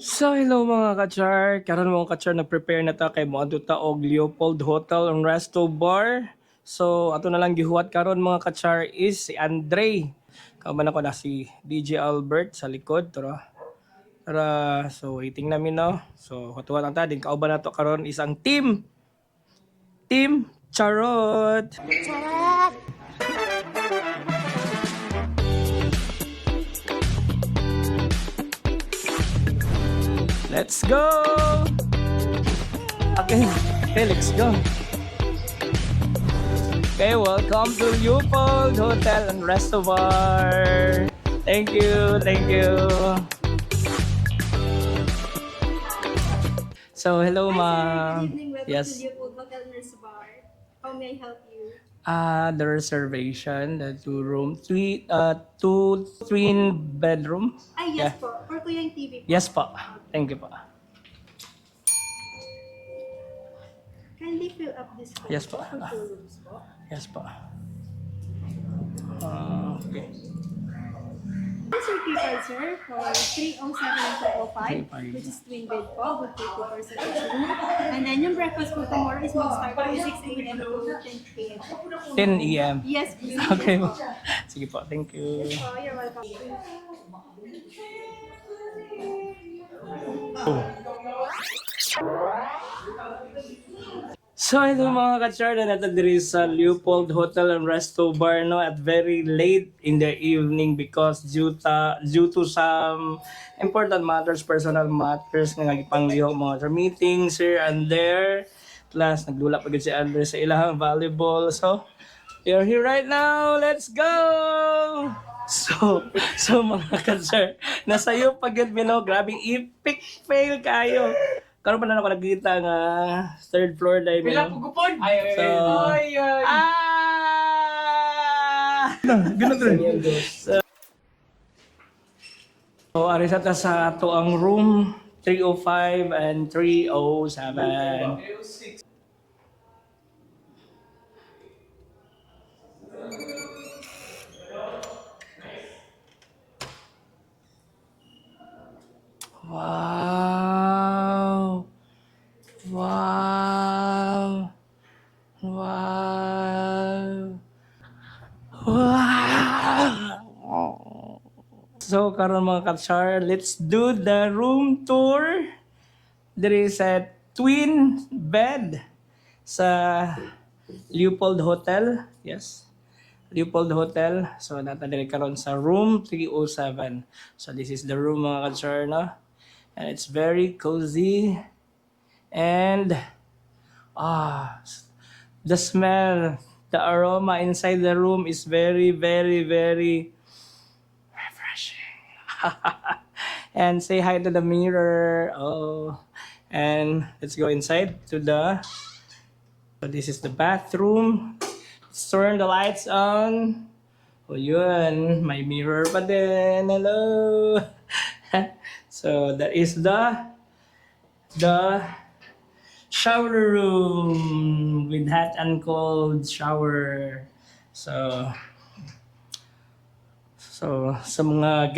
So hello mga kachar, karon mga kachar na-prepare na ta kay moadto ta og Leopold Hotel and Resto Bar. So ato na lang gihuwat karon mga kachar is si Andre. Kauban ako na si DJ Albert sa likod, tara. Tara, so waiting namin no. So hatuan ang ta din kauban nato karon isang Team Charot. Charot! Let's go. Okay, let's go. Okay, welcome to Leopold Hotel and Resto Bar. Thank you, thank you. So, hello Hi, sir. Good ma'am. evening. Welcome Yes. to Leopold Hotel Nurse Bar. How may I help you? The reservation, the two twin bedroom. Ay, Yeah. yes po. Or kuya yung TV po. Yes po. Thank you po. Kindly fill up this form Yes po. for 2 rooms po. Yes po. Okay. This your key card, sir, for 307 305. which is twin bed po, with 2 person each room. And then yung breakfast po tomorrow is mag-start from 6 a.m. to 10 p.m. 10 a.m. Yes, please. Okay po. Yes po. Sige po, thank you. Yes po, you're welcome. So hello mga ka-char, na natin diri sa Leopold Hotel and Resto Bar no at very late in the evening because due to some important matters, personal matters nga gipangliho mga meetings here and there. Plus nagdula pa gid si Andre sa ilahang volleyball. So we are here right now. Let's go. So mga ka-char, nasayo pagid mino, grabing epic fail kayo. Karon pa na ako nagkita nga third floor dahil Pila po gupon? So, Ay, ay. Ganun rin. So, arisa ta sa ato ang room 305 and 307. Wow! Wow! Wow! Wow! So, karon mga ka-char, let's do the room tour. There is a twin bed sa Leopold Hotel. Yes. Leopold Hotel. So, natadali karon sa room 307. So, this is the room mga ka-char, no? And it's very cozy. And, the smell, the aroma inside the room is very, very, very refreshing. And say hi to the mirror. Oh, and let's go inside to the. So this is the bathroom. Let's turn the lights on. Oh, yun. May mirror pa din. Hello. So that is the shower room with hot and cold shower. So sa mga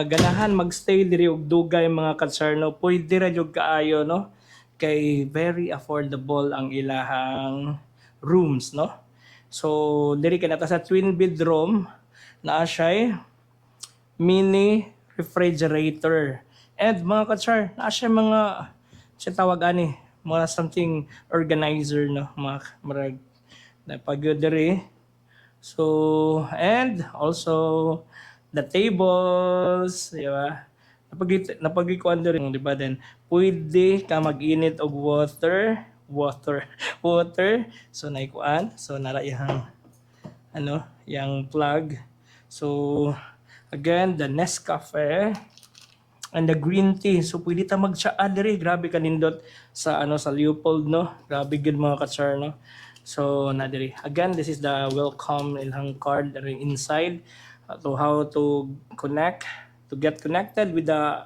ganahan magstay diri og dugay mga katsarno, pwede ra jud kaayo no, kay very affordable ang ilahang rooms no. So diri ka nata sa twin bedroom, naa siya mini refrigerator, and mga katsar naa siya mga siya tawag ani mga something organizer no, mga marag na pagyo diri. So, and also the tables, di ba? Napagikuan rin, di ba? Then, pwede ka mag-init og water. So, naikuan. So, nara yung, yung plug. So, again, the Nescafe and the green tea. So, pwede ta mag-tsaa diri. Grabe kanindot sa, sa Leopold, no? Grabe good mga katsar, no? So, nadiri. Again, this is the welcome ilang card rin inside to how to get connected with the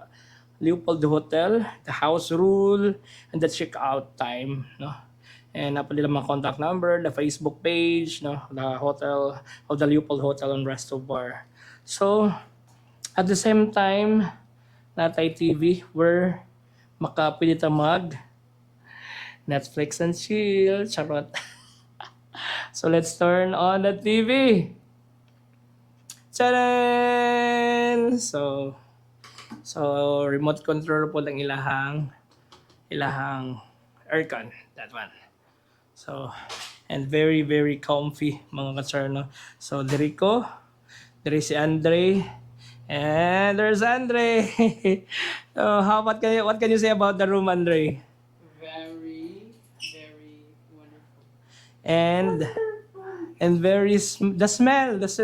Leopold Hotel, the house rule, and the checkout time, no? And napali lang mga contact number, the Facebook page, no? The hotel of the Leopold Hotel and Resto Bar. So, at the same time, natay TV where pwede ta mag Netflix and chill. Charot. So let's turn on the TV. Charan! So remote control po lang ilahang aircon, that one. So and very very comfy mga katsarno. So diri si Andre, and there's Andre. So how about what can you say about the room, Andre? Very, very wonderful. And very the smell. It's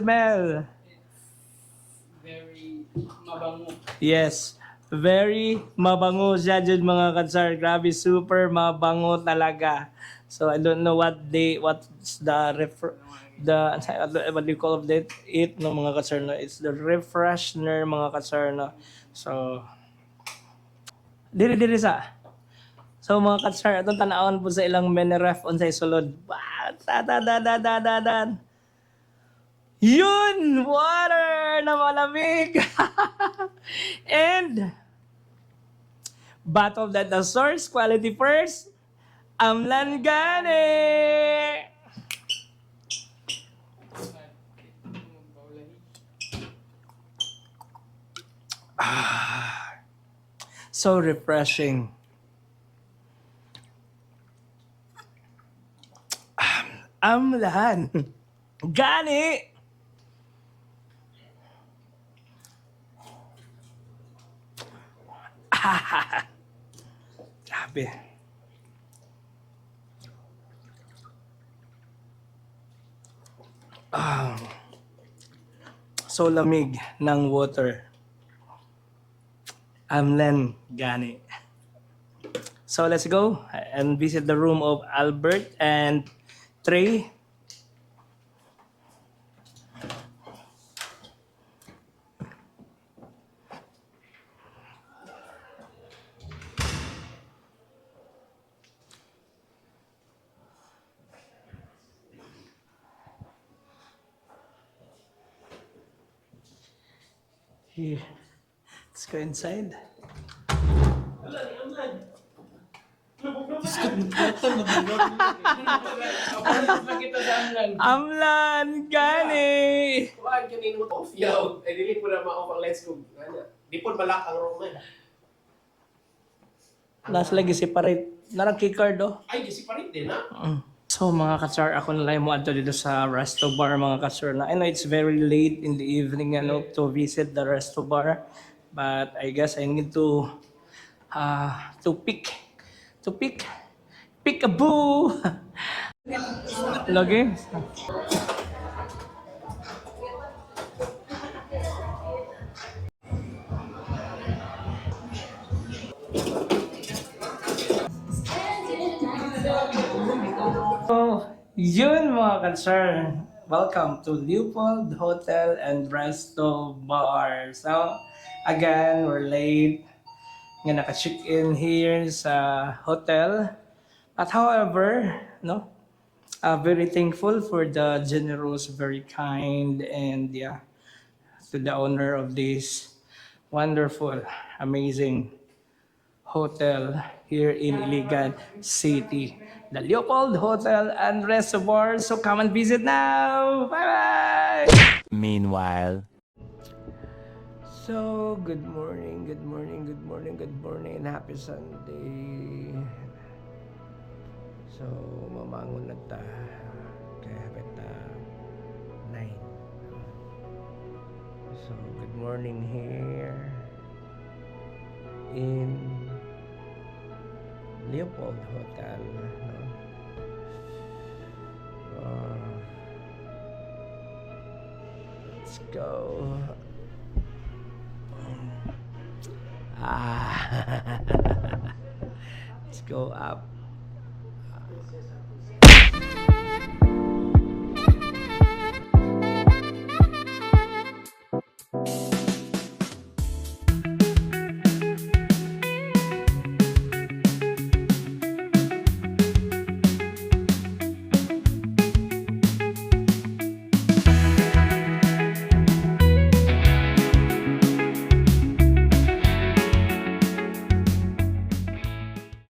very mabango. Yes, very mabango siya dyan mga katsar. Grabe, super mabango talaga. So I don't know what's what do you call it no mga katsar no? It's the refreshener mga katsar no. So diri sa. So mga katsar, atong tanawon po sa ilang mini ref unsay sulod. Yun! Water na malamig! And bottle that the source quality first, Amlan Gani! So refreshing. Amlan Gani! Grabe. So lamig ng water. Amlan Gani. So let's go and visit the room of Albert and Trey. Here. Let's go inside. Amlan Gani! Kuhaan ka nino off yaw. Ay dili po na ma-off ang lights ko. Di po malak ang room na. Last lagi separate. Narang keycard oh. Ay, si parit din ha. So mga katsar, ako na lang mo adto dito sa resto bar mga katsar na. I know it's very late in the evening to visit the resto bar. But I guess I need to pick a boo. Lagi. So, yun mga katsar. Welcome to Leopold Hotel and Resto Bar. So, again, we're late. Nga naka-check-in here sa hotel. But however, no, very thankful for the generous, very kind, and yeah, to the owner of this wonderful, amazing hotel here in Iligan City. The Leopold Hotel and Reservoir. So come and visit now. Bye-bye. Meanwhile. So, good morning, and happy Sunday. So, mamangon na ta. Kaya beta 9. So, good morning here in Leopold Hotel. No? Let's go. Let's go up.